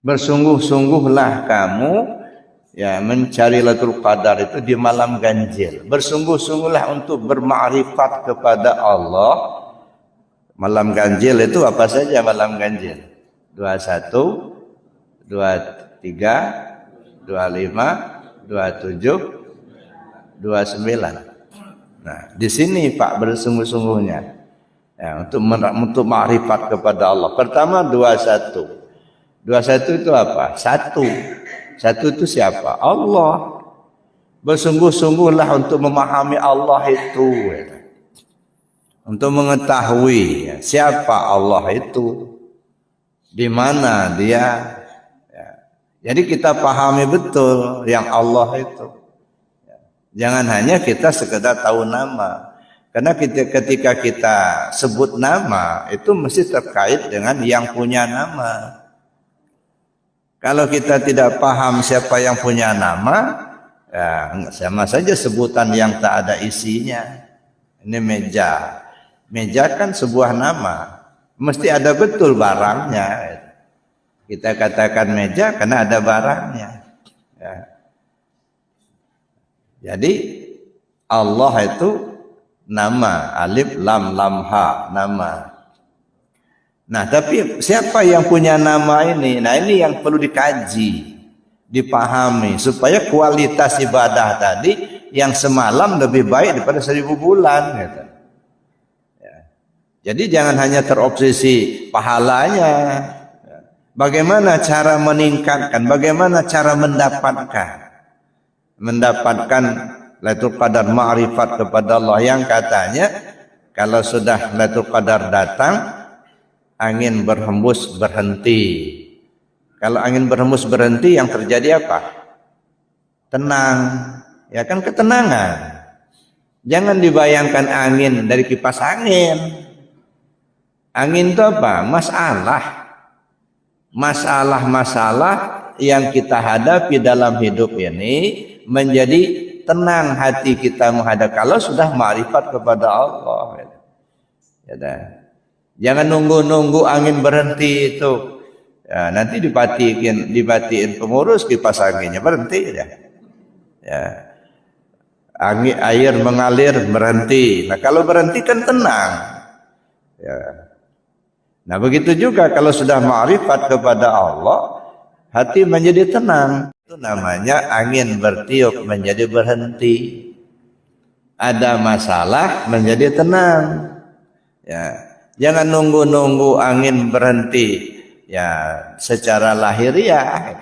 Bersungguh-sungguhlah kamu ya mencari Lailatul Qadar itu di malam ganjil. Bersungguh-sungguhlah untuk bermakrifat kepada Allah. Malam ganjil itu apa saja malam ganjil? 21, 23, 25, 27, 29. Nah, di sini Pak bersungguh-sungguhnya ya, untuk makrifat kepada Allah. Pertama 21. 21 itu apa? Satu itu siapa? Allah. Bersungguh-sungguhlah untuk memahami Allah itu, untuk mengetahui siapa Allah itu, di mana Dia. Jadi kita pahami betul yang Allah itu. Jangan hanya kita sekedar tahu nama. Karena ketika kita sebut nama itu mesti terkait dengan yang punya nama. Kalau kita tidak paham siapa yang punya nama, ya sama saja sebutan yang tak ada isinya. Ini meja. Meja kan sebuah nama. Mesti ada betul barangnya. Kita katakan meja karena ada barangnya. Ya. Jadi Allah itu nama. Alif, lam, lam, ha. Nama. Nah, tapi siapa yang punya nama ini? Nah, ini yang perlu dikaji, dipahami supaya kualitas ibadah tadi yang semalam lebih baik daripada 1000 bulan. Gitu. Ya. Jadi jangan hanya terobsesi pahalanya. Bagaimana cara meningkatkan? Bagaimana cara mendapatkan Lailatul Qadar, ma'rifat kepada Allah yang katanya kalau sudah Lailatul Qadar datang, angin berhembus berhenti. Kalau angin berhembus berhenti, yang terjadi apa? Tenang. Ya kan, ketenangan. Jangan dibayangkan angin dari kipas angin. Angin itu apa? Masalah yang kita hadapi dalam hidup ini menjadi tenang hati kita menghadap kalau sudah ma'rifat kepada Allah. Ya dah. Jangan nunggu angin berhenti itu. Ya, nanti dibatiin pengurus kipas anginnya berhenti ya. Ya. Air mengalir berhenti. Nah, kalau berhenti kan tenang. Ya. Nah, begitu juga kalau sudah ma'rifat kepada Allah, hati menjadi tenang. Itu namanya angin bertiup menjadi berhenti. Ada masalah menjadi tenang. Ya. Jangan nunggu angin berhenti ya secara lahiriah.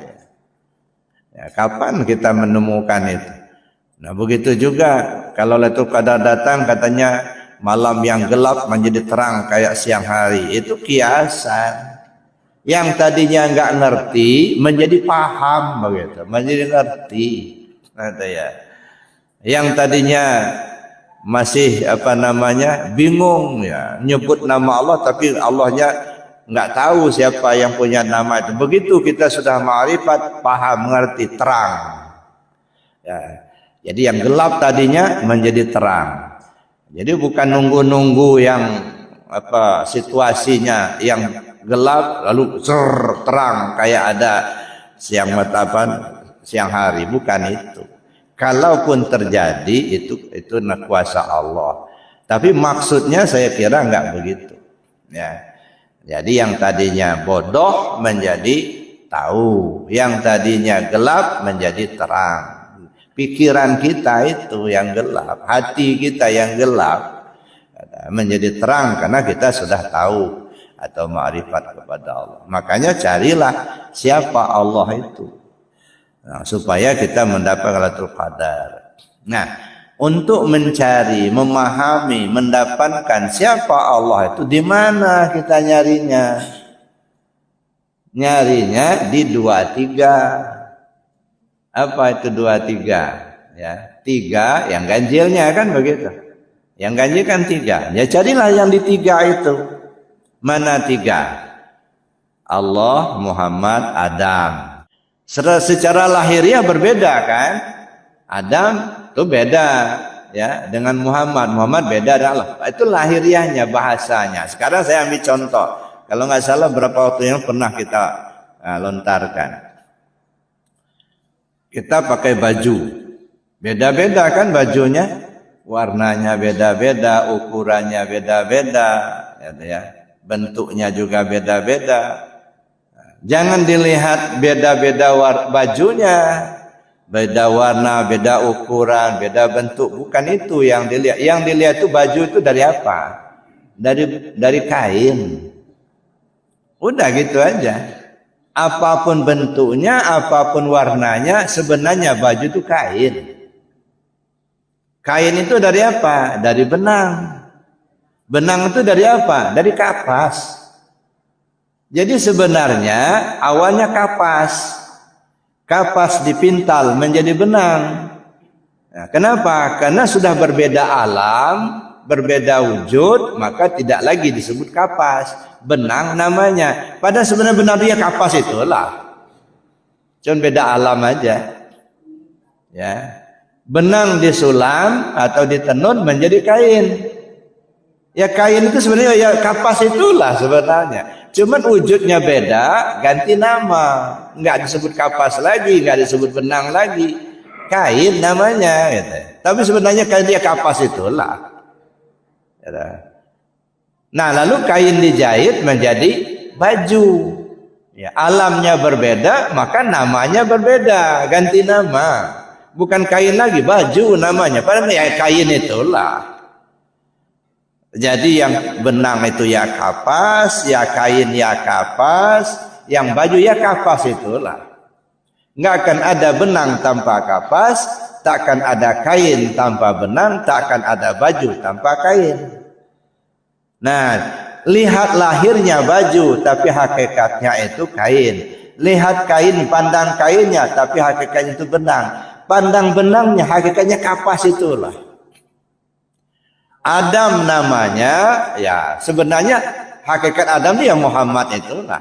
Ya, kapan kita menemukan itu? Nah, begitu juga kalau Lailatul Qadar datang katanya malam yang gelap menjadi terang kayak siang hari. Itu kiasan. Yang tadinya enggak ngerti menjadi paham begitu, menjadi ngerti. Ya. Yang tadinya masih bingung ya nyebut nama Allah tapi Allahnya nggak tahu siapa yang punya nama itu. Begitu kita sudah ma'rifat, paham, mengerti, terang ya. Jadi yang gelap tadinya menjadi terang. Jadi bukan nunggu yang situasinya yang gelap lalu terang kayak ada siang hari, bukan itu. Kalaupun terjadi itu kuasa Allah. Tapi maksudnya saya kira enggak begitu. Ya. Jadi yang tadinya bodoh menjadi tahu, yang tadinya gelap menjadi terang. Pikiran kita itu yang gelap, hati kita yang gelap menjadi terang karena kita sudah tahu atau ma'rifat kepada Allah. Makanya carilah siapa Allah itu. Nah, supaya kita mendapat Lailatul Qadar. Nah, untuk mencari, memahami, mendapatkan siapa Allah itu, di mana kita nyarinya? Nyarinya di 23. Apa itu 23? Ya, 3 yang ganjilnya kan begitu. Yang ganjil kan 3. Ya carilah yang di 3 itu. Mana 3? Allah, Muhammad, Adam. Secara lahiriah berbeda kan? Adam itu beda ya dengan Muhammad. Muhammad beda dengan Allah. Itu lahiriahnya, bahasanya. Sekarang saya ambil contoh. Kalau nggak salah berapa waktu yang pernah kita lontarkan. Kita pakai baju, beda-beda kan bajunya, warnanya beda-beda, ukurannya beda-beda, ya, bentuknya juga beda-beda. Jangan dilihat beda-beda bajunya, beda warna, beda ukuran, beda bentuk. Bukan itu yang dilihat. Yang dilihat itu baju itu dari apa? Dari kain. Udah gitu aja. Apapun bentuknya, apapun warnanya, sebenarnya baju itu kain. Kain itu dari apa? Dari benang. Benang itu dari apa? Dari kapas. Jadi sebenarnya awalnya kapas. Kapas dipintal menjadi benang. Nah, kenapa? Karena sudah berbeda alam, berbeda wujud, maka tidak lagi disebut kapas. Benang namanya. Padahal sebenarnya benar dia kapas itulah. Cuma beda alam aja. Ya. Benang disulam atau ditenun menjadi kain. Ya kain itu sebenarnya ya kapas itulah sebenarnya. Cuman wujudnya beda, ganti nama. Enggak disebut kapas lagi, enggak disebut benang lagi. Kain namanya gitu. Tapi sebenarnya kain dia kapas itulah. Gitu. Nah, lalu kain dijahit menjadi baju. Ya, alamnya berbeda, maka namanya berbeda, ganti nama. Bukan kain lagi, baju namanya. Padahal ya kain itulah. Jadi yang benang itu ya kapas, ya kain ya kapas, yang baju ya kapas itulah. Enggak akan ada benang tanpa kapas, takkan ada kain tanpa benang, takkan ada baju tanpa kain. Nah, lihat lahirnya baju, tapi hakikatnya itu kain. Lihat kain, pandang kainnya, tapi hakikatnya itu benang. Pandang benangnya, hakikatnya kapas itulah. Adam namanya, ya sebenarnya hakikat Adam itu ya Muhammad itulah.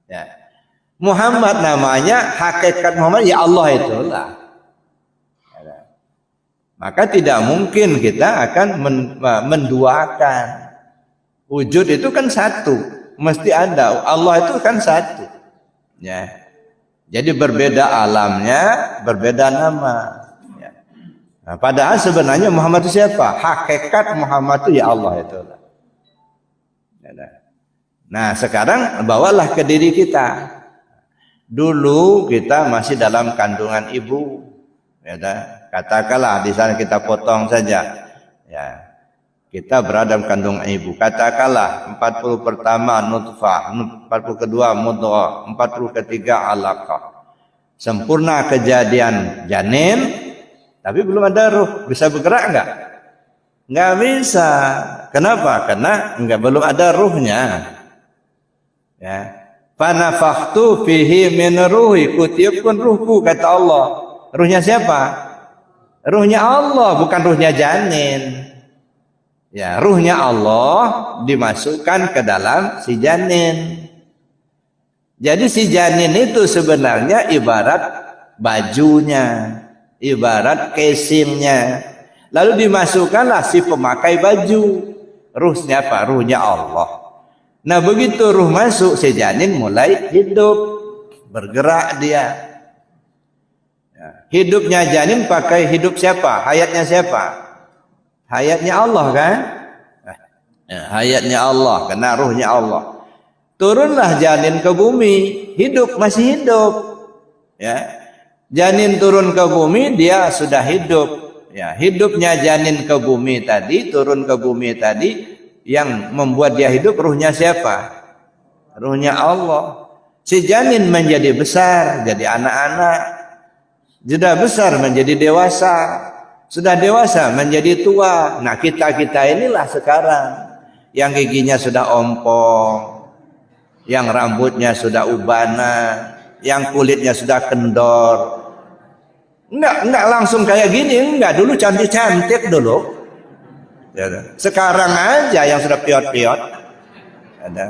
Ya. Muhammad namanya, hakikat Muhammad ya Allah itulah. Maka tidak mungkin kita akan menduakan. Wujud itu kan satu, mesti ada. Allah itu kan satu. Ya. Jadi berbeda alamnya, berbeda nama. Nah, padahal sebenarnya Muhammad itu siapa? Hakikat Muhammad itu ya Allah itu. Nah, sekarang bawalah ke diri kita. Dulu kita masih dalam kandungan ibu. Ya, katakanlah di sana kita potong saja. Ya. Kita berada dalam kandungan ibu. Katakanlah 40 pertama nutfah, 40 kedua mudghah, 40 ketiga alaqah. Sempurna kejadian janin. Tapi belum ada ruh, bisa bergerak enggak? Enggak bisa. Kenapa? Karena belum ada ruhnya. Ya. Fanafakhtu fihi min ruhi, kutiupkan ruhku kata Allah. Ruhnya siapa? Ruhnya Allah, bukan ruhnya janin. Ya, ruhnya Allah dimasukkan ke dalam si janin. Jadi si janin itu sebenarnya ibarat bajunya. Ibarat casingnya. Lalu dimasukkanlah si pemakai baju. Ruhnya apa? Ruhnya Allah. Nah begitu ruh masuk, si janin mulai hidup. Bergerak dia. Hidupnya janin pakai hidup siapa? Hayatnya siapa? Hayatnya Allah kan? Hayatnya Allah, karena ruhnya Allah. Turunlah janin ke bumi. Hidup, masih hidup. Ya. Janin turun ke bumi, dia sudah hidup. Ya, hidupnya janin ke bumi tadi, turun ke bumi tadi, yang membuat dia hidup ruhnya siapa? Ruhnya Allah. Si janin menjadi besar, jadi anak-anak. Sudah besar menjadi dewasa. Sudah dewasa menjadi tua. Nah, kita-kita inilah sekarang yang giginya sudah ompong, yang rambutnya sudah ubanan, yang kulitnya sudah kendor. Enggak langsung kayak gini, enggak. Dulu cantik-cantik dulu. Ya, sekarang aja yang sudah piot-piot. Ada.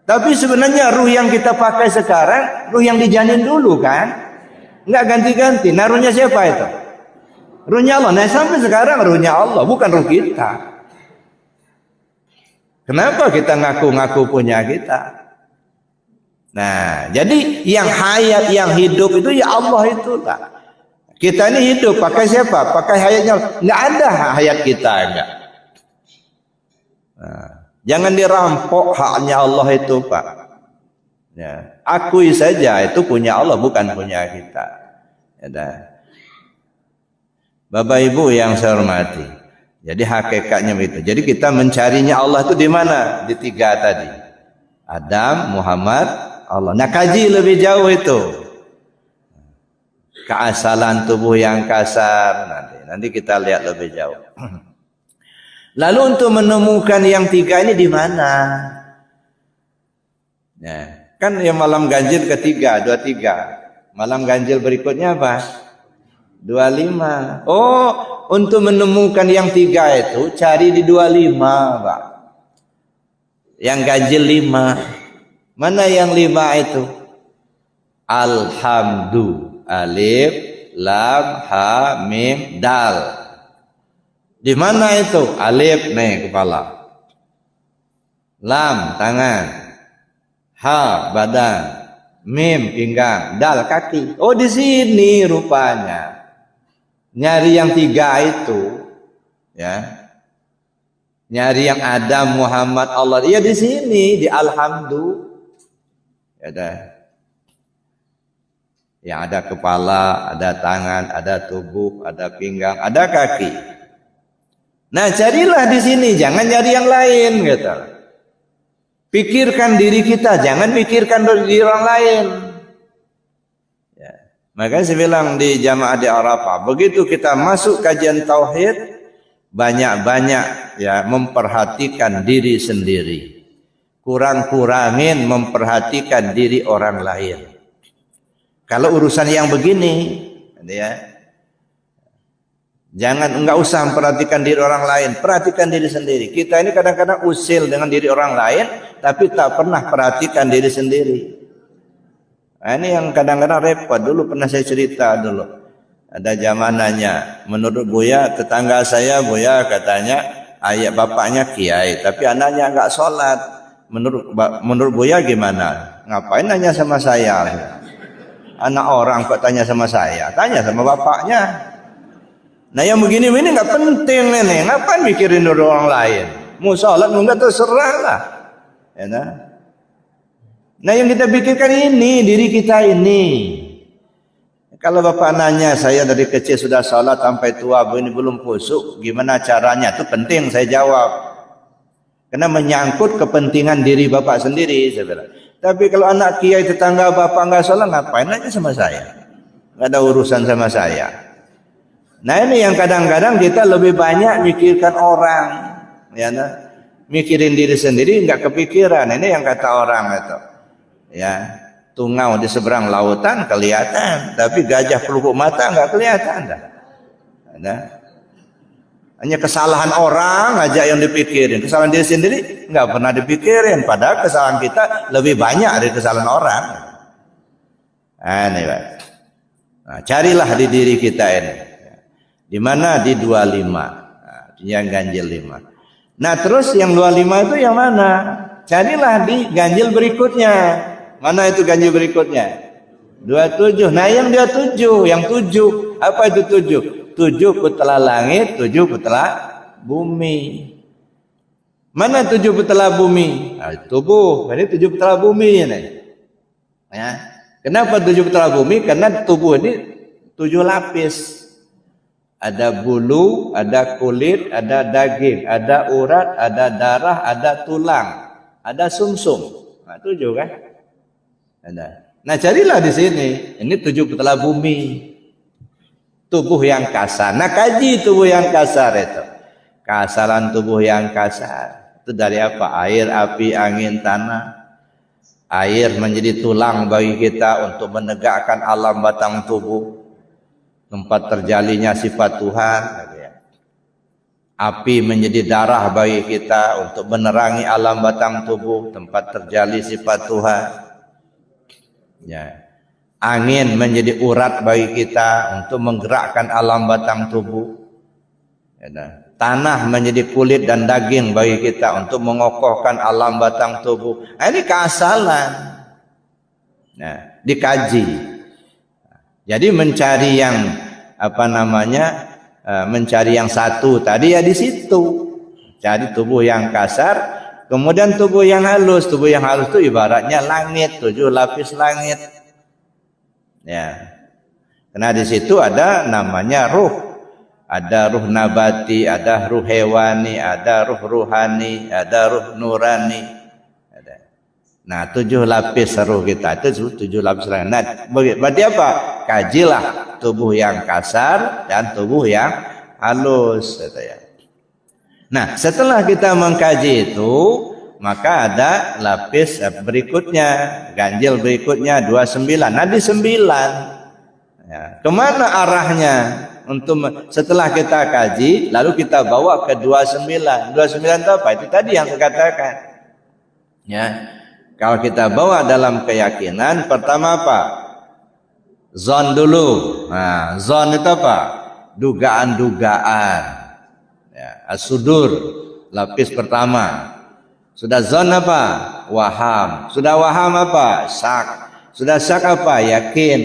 Tapi sebenarnya ruh yang kita pakai sekarang, ruh yang dijanin dulu kan? Enggak ganti-ganti. Nah, ruhnya siapa itu? Ruhnya Allah. Nah, sampai sekarang ruhnya Allah, bukan ruh kita. Kenapa kita ngaku-ngaku punya kita? Nah, jadi yang hayat, yang hidup itu ya Allah itulah. Kita ini hidup pakai siapa? Pakai hayatnya. Nggak ada hayat kita enggak. Nah, jangan dirampok haknya Allah itu, Pak. Ya, akui saja itu punya Allah, bukan punya kita. Ya, Bapak Ibu yang saya hormati. Jadi hakikatnya begitu. Jadi kita mencarinya Allah itu di mana? Di tiga tadi. Adam, Muhammad, Allah. Nah, kaji lebih jauh itu. Keasalan tubuh yang kasar. Nanti kita lihat lebih jauh. Lalu untuk menemukan yang tiga ini di mana? Ya, kan yang malam ganjil ketiga, 23. Malam ganjil berikutnya apa? 25. Oh, untuk menemukan yang tiga itu cari di 25, Pak. Yang ganjil 5. Mana yang 5 itu? Alhamdu, alif, lam, ha, mim, dal. Di mana itu? Alif nih kepala, lam tangan, ha badan, mim pinggang, dal kaki. Oh, di sini rupanya. Nyari yang tiga itu, ya. Nyari yang Adam, Muhammad, Allah. Iya di sini, di alhamdu. Ya dah. Yang ada kepala, ada tangan, ada tubuh, ada pinggang, ada kaki. Nah, carilah di sini, jangan nyari yang lain, gitu. Pikirkan diri kita, jangan pikirkan diri orang lain. Ya. Makanya saya bilang di jamaah di Arafah, begitu kita masuk kajian tauhid, banyak-banyak ya memperhatikan diri sendiri. Kurang-kurangin memperhatikan diri orang lain. Kalau urusan yang begini, ya, jangan, enggak usah memperhatikan diri orang lain, perhatikan diri sendiri. Kita ini kadang-kadang usil dengan diri orang lain, tapi tak pernah perhatikan diri sendiri. Nah, ini yang kadang-kadang repot. Dulu pernah saya cerita dulu. Ada zamananya, menurut Buya, tetangga saya Buya katanya ayah bapaknya kiai, tapi anaknya enggak sholat. Menurut Buya gimana? Ngapain nanya sama saya? Anak orang kok tanya sama saya? Tanya sama bapaknya. Nah, yang begini-begini nggak penting nih, ngapain mikirin orang lain? Mau sholat mau nggak terserah lah, ya nah? Nah, yang kita pikirkan ini diri kita ini. Kalau bapak nanya, saya dari kecil sudah sholat sampai tua, ini belum khusuk, gimana caranya? Itu penting saya jawab, karena menyangkut kepentingan diri bapak sendiri, saya bilang. Tapi kalau anak kiai tetangga bapak nggak sholat, ngapain aja sama saya? Nggak ada urusan sama saya. Nah, ini yang kadang-kadang kita lebih banyak mikirkan orang, ya, nah? Mikirin diri sendiri nggak kepikiran. Ini yang kata orang itu, ya, tungau di seberang lautan kelihatan, tapi gajah pelupuk mata nggak kelihatan, dah. Nah, hanya kesalahan orang aja yang dipikirin, kesalahan diri sendiri nggak pernah dipikirin. Padahal kesalahan kita lebih banyak dari kesalahan orang. Nah, ini, Pak. Nah, carilah di diri kita ini. Di mana? Di 25. Nah, yang ganjil 5. Nah, terus yang 25 itu yang mana? Carilah di ganjil berikutnya. Mana itu ganjil berikutnya? 27. Nah, yang dia 7, yang 7. Apa itu 7? 7 putela langit, 7 putela bumi. Mana 7 putela bumi? Nah, tubuh. Ini 7 putela bumi ini. Ya. Kenapa 7 putela bumi? Karena tubuh ini 7 lapis. Ada bulu, ada kulit, ada daging, ada urat, ada darah, ada tulang, ada sumsum. Nah, 7 kan? Ada. Nah, carilah di sini. Ini 7 putela bumi. Tubuh yang kasar. Nah, kaji tubuh yang kasar itu. Kasaran tubuh yang kasar. Itu dari apa? Air, api, angin, tanah. Air menjadi tulang bagi kita untuk menegakkan alam batang tubuh. Tempat terjalinya sifat Tuhan. Api menjadi darah bagi kita untuk menerangi alam batang tubuh. Tempat terjali sifat Tuhan. Ya. Angin menjadi urat bagi kita untuk menggerakkan alam batang tubuh. Ya. Tanah menjadi kulit dan daging bagi kita untuk mengokohkan alam batang tubuh. Nah, ini keasalan. Nah, dikaji. Jadi mencari yang mencari yang satu tadi ya di situ. Cari tubuh yang kasar, kemudian tubuh yang halus. Tubuh yang halus itu ibaratnya langit, 7 lapis langit. Ya. Karena di situ ada namanya ruh. Ada ruh nabati, ada ruh hewani, ada ruh ruhani, ada ruh nurani. Nah, 7 lapis ruh kita itu 7 lapis langit. Nah, berarti apa? Kajilah tubuh yang kasar dan tubuh yang halus. Nah, setelah kita mengkaji itu, maka ada lapis berikutnya, ganjil berikutnya 29. Nah, di 9. Ya, kemana arahnya? Setelah kita kaji, lalu kita bawa ke 29. 29 itu apa? Itu tadi yang saya katakan. Ya, kalau kita bawa dalam keyakinan, pertama apa? Zon dulu. Nah, zon itu apa? Dugaan-dugaan. Ya, as-sudur, lapis pertama. Sudah zon apa? Waham. Sudah waham apa? Syak. Sudah syak apa? Yakin.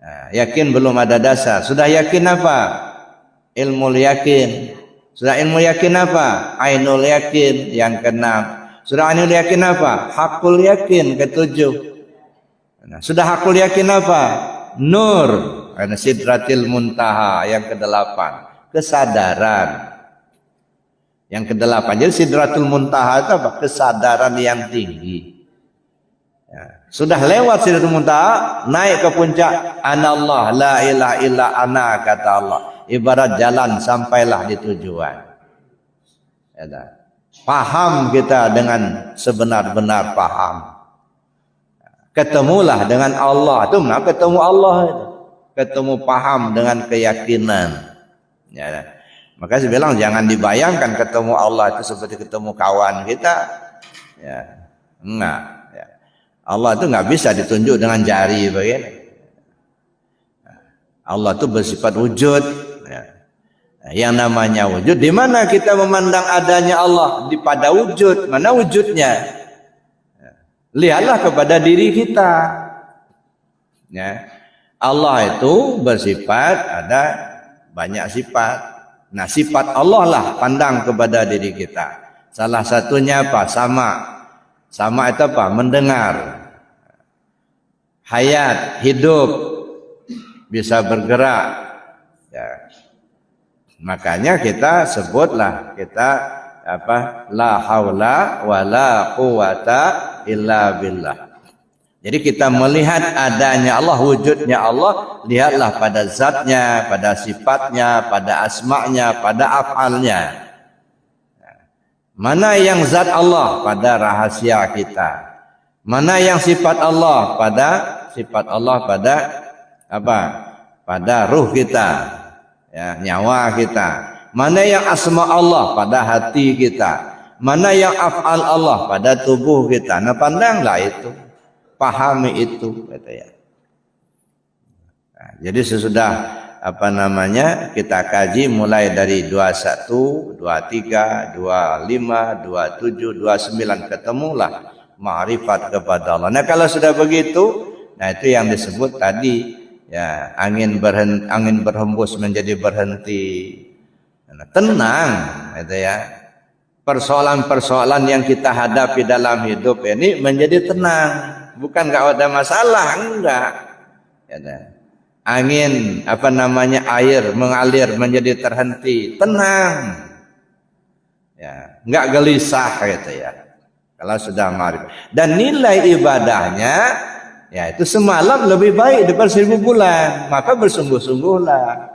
Nah, yakin belum ada dasar. Sudah yakin apa? Ilmu yakin. Sudah ilmu yakin apa? Ainul yakin yang ke-6. Sudah ainul yakin apa? Hakul yakin ke-7. Nah, sudah hakul yakin apa? Nur. Sidratil muntaha yang ke-8. Kesadaran. Yang ke-8. Jadi sidratul muntaha itu apa? Kesadaran yang tinggi. Ya. Sudah lewat sidratul muntaha, naik ke puncak. Anallah la ilaha illa ana, kata Allah. Ibarat jalan, sampailah di tujuan. Ya, paham kita dengan sebenar-benar paham. Ketemulah dengan Allah. Itu kenapa ketemu Allah itu? Ketemu paham dengan keyakinan. Ya. Maka saya bilang jangan dibayangkan ketemu Allah itu seperti ketemu kawan kita. Ya, enggak. Ya. Allah itu enggak bisa ditunjuk dengan jari begini. Allah itu bersifat wujud. Ya. Yang namanya wujud, di mana kita memandang adanya Allah? Pada wujud. Mana wujudnya? Ya. Lihatlah kepada diri kita. Ya. Allah itu bersifat, ada banyak sifat. Nah, sifat Allah lah pandang kepada diri kita. Salah satunya apa? Sama. Sama itu apa? Mendengar. Hayat, hidup, bisa bergerak. Ya. Makanya kita sebutlah kita apa? La haula wala quwata illa billah. Jadi kita melihat adanya Allah, wujudnya Allah, lihatlah pada zatnya, pada sifatnya, pada asma'nya, pada af'alnya. Mana yang zat Allah? Pada rahasia kita. Mana yang sifat Allah? Pada sifat Allah pada apa? Pada ruh kita, ya, nyawa kita. Mana yang asma Allah? Pada hati kita. Mana yang af'al Allah? Pada tubuh kita. Nah, pandanglah itu. Pahami itu, kata ya. Nah, jadi sesudah kita kaji mulai dari 21, 23, 25, 27, 29 ketemulah ma'rifat kepada Allah. Nah, kalau sudah begitu, nah itu yang disebut tadi ya, angin berhembus menjadi berhenti. Nah, tenang, kata ya. Persoalan-persoalan yang kita hadapi dalam hidup ini menjadi tenang. Bukan enggak ada masalah, enggak. Ya, angin air mengalir menjadi terhenti, tenang. Ya, enggak gelisah gitu ya. Kalau sudah ma'rifat. Dan nilai ibadahnya ya itu semalam lebih baik daripada 1000 bulan. Maka bersungguh-sungguhlah.